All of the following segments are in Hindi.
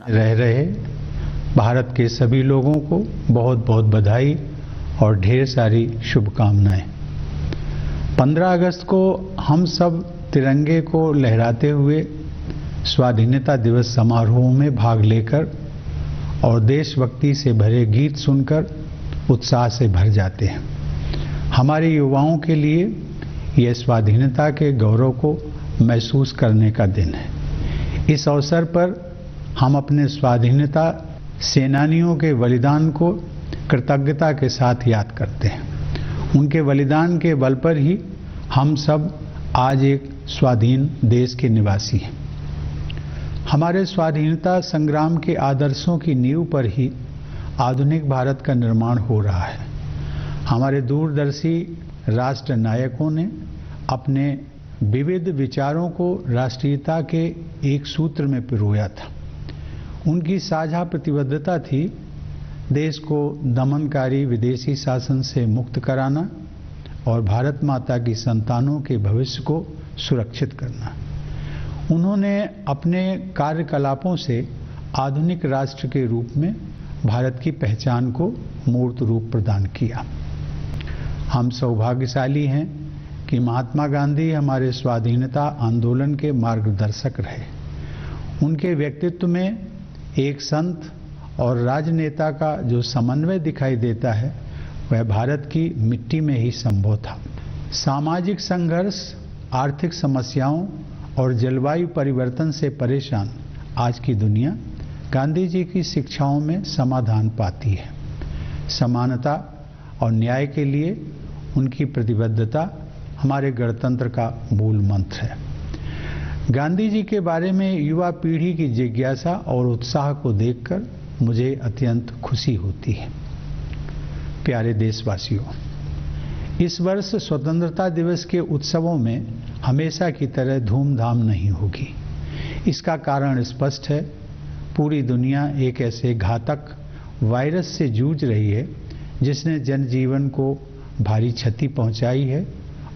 रह रहे भारत के सभी लोगों को बहुत बहुत बधाई और ढेर सारी शुभकामनाएं। 15 अगस्त को हम सब तिरंगे को लहराते हुए स्वाधीनता दिवस समारोह में भाग लेकर और देशभक्ति से भरे गीत सुनकर उत्साह से भर जाते हैं। हमारे युवाओं के लिए यह स्वाधीनता के गौरव को महसूस करने का दिन है। इस अवसर पर हम अपने स्वाधीनता सेनानियों के बलिदान को कृतज्ञता के साथ याद करते हैं। उनके बलिदान के बल पर ही हम सब आज एक स्वाधीन देश के निवासी हैं। हमारे स्वाधीनता संग्राम के आदर्शों की नींव पर ही आधुनिक भारत का निर्माण हो रहा है। हमारे दूरदर्शी राष्ट्र नायकों ने अपने विविध विचारों को राष्ट्रीयता के एक सूत्र में पिरोया था। उनकी साझा प्रतिबद्धता थी देश को दमनकारी विदेशी शासन से मुक्त कराना और भारत माता की संतानों के भविष्य को सुरक्षित करना। उन्होंने अपने कार्यकलापों से आधुनिक राष्ट्र के रूप में भारत की पहचान को मूर्त रूप प्रदान किया। हम सौभाग्यशाली हैं कि महात्मा गांधी हमारे स्वाधीनता आंदोलन के मार्गदर्शक रहे। उनके व्यक्तित्व में एक संत और राजनेता का जो समन्वय दिखाई देता है वह भारत की मिट्टी में ही संभव था। सामाजिक संघर्ष, आर्थिक समस्याओं और जलवायु परिवर्तन से परेशान आज की दुनिया गांधी जी की शिक्षाओं में समाधान पाती है। समानता और न्याय के लिए उनकी प्रतिबद्धता हमारे गणतंत्र का मूल मंत्र है। गांधी जी के बारे में युवा पीढ़ी की जिज्ञासा और उत्साह को देखकर मुझे अत्यंत खुशी होती है। प्यारे देशवासियों, इस वर्ष स्वतंत्रता दिवस के उत्सवों में हमेशा की तरह धूमधाम नहीं होगी। इसका कारण स्पष्ट है। पूरी दुनिया एक ऐसे घातक वायरस से जूझ रही है जिसने जनजीवन को भारी क्षति पहुंचाई है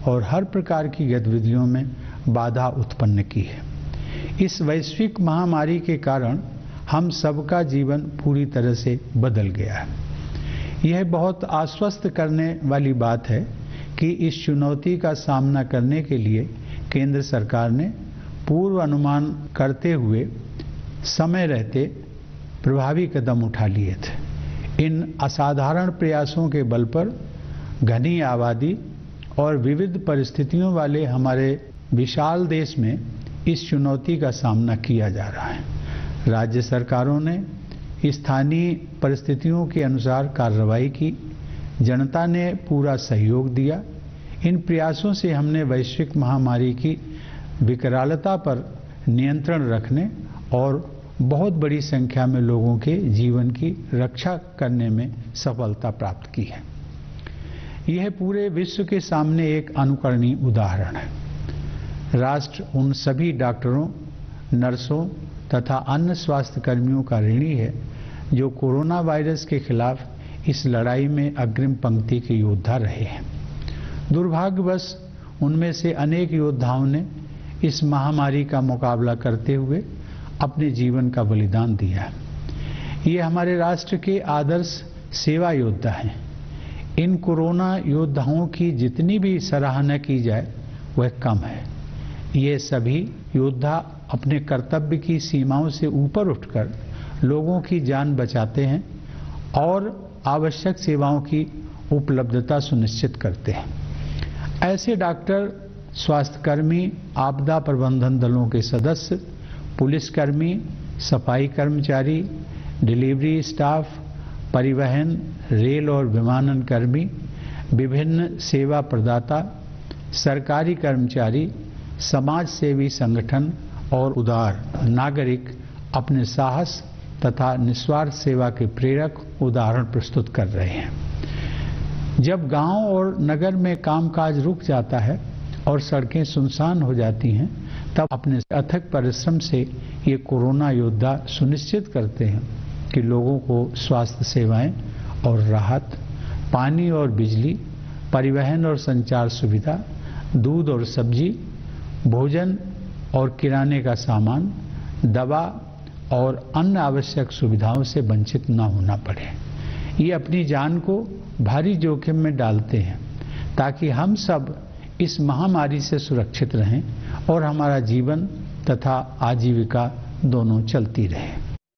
और हर प्रकार की गतिविधियों में बाधा उत्पन्न की है। इस वैश्विक महामारी के कारण हम सबका जीवन पूरी तरह से बदल गया है। यह बहुत आश्वस्त करने वाली बात है कि इस चुनौती का सामना करने के लिए केंद्र सरकार ने पूर्व अनुमान करते हुए समय रहते प्रभावी कदम उठा लिए थे। इन असाधारण प्रयासों के बल पर घनी आबादी और विविध परिस्थितियों वाले हमारे विशाल देश में इस चुनौती का सामना किया जा रहा है। राज्य सरकारों ने स्थानीय परिस्थितियों के अनुसार कार्रवाई की। जनता ने पूरा सहयोग दिया। इन प्रयासों से हमने वैश्विक महामारी की विकरालता पर नियंत्रण रखने और बहुत बड़ी संख्या में लोगों के जीवन की रक्षा करने में सफलता प्राप्त की है। यह पूरे विश्व के सामने एक अनुकरणीय उदाहरण है। राष्ट्र उन सभी डॉक्टरों, नर्सों तथा अन्य स्वास्थ्य कर्मियों का ऋणी है जो कोरोना वायरस के खिलाफ इस लड़ाई में अग्रिम पंक्ति के योद्धा रहे हैं। दुर्भाग्यवश उनमें से अनेक योद्धाओं ने इस महामारी का मुकाबला करते हुए अपने जीवन का बलिदान दिया है। ये हमारे राष्ट्र के आदर्श सेवा योद्धा हैं। इन कोरोना योद्धाओं की जितनी भी सराहना की जाए वह कम है। ये सभी योद्धा अपने कर्तव्य की सीमाओं से ऊपर उठकर लोगों की जान बचाते हैं और आवश्यक सेवाओं की उपलब्धता सुनिश्चित करते हैं। ऐसे डॉक्टर, स्वास्थ्यकर्मी, आपदा प्रबंधन दलों के सदस्य, पुलिसकर्मी, सफाई कर्मचारी, डिलीवरी स्टाफ, परिवहन, रेल और विमानन कर्मी, विभिन्न सेवा प्रदाता, सरकारी कर्मचारी, समाज सेवी संगठन और उदार नागरिक अपने साहस तथा निस्वार्थ सेवा के प्रेरक उदाहरण प्रस्तुत कर रहे हैं। जब गांव और नगर में कामकाज रुक जाता है और सड़कें सुनसान हो जाती हैं, तब अपने अथक परिश्रम से ये कोरोना योद्धा सुनिश्चित करते हैं कि लोगों को स्वास्थ्य सेवाएं और राहत, पानी और बिजली, परिवहन और संचार सुविधा, दूध और सब्जी, भोजन और किराने का सामान, दवा और अन्य आवश्यक सुविधाओं से वंचित न होना पड़े। ये अपनी जान को भारी जोखिम में डालते हैं ताकि हम सब इस महामारी से सुरक्षित रहें और हमारा जीवन तथा आजीविका दोनों चलती रहे।